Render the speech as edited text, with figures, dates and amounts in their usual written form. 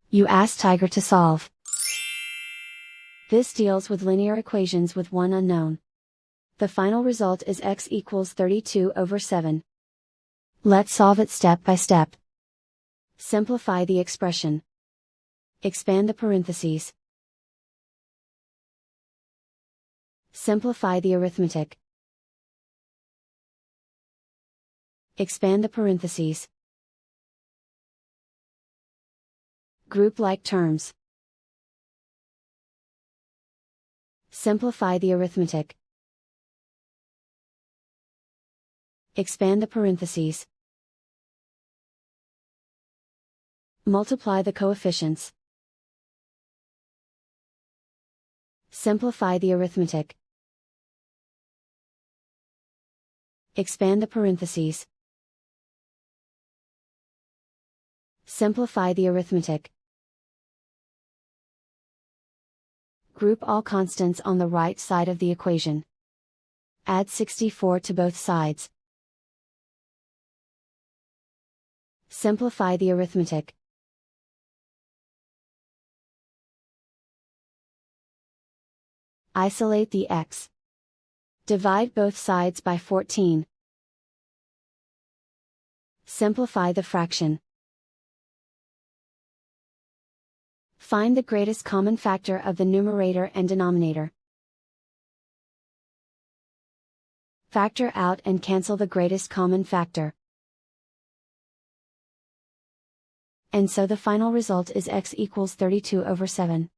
You ask Tiger to solve. This deals with linear equations with one unknown. The final result is x equals 32/7. Let's solve it step by step. Simplify the expression. Expand the parentheses. Simplify the arithmetic. Expand the parentheses. Group like terms. Simplify the arithmetic. Expand the parentheses. Multiply the coefficients. Simplify the arithmetic. Expand the parentheses. Simplify the arithmetic. Group all constants on the right side of the equation. Add 64 to both sides. Simplify the arithmetic. Isolate the x. Divide both sides by 14. Simplify the fraction. Find the greatest common factor of the numerator and denominator. Factor out and cancel the greatest common factor. And so the final result is x equals 32/7.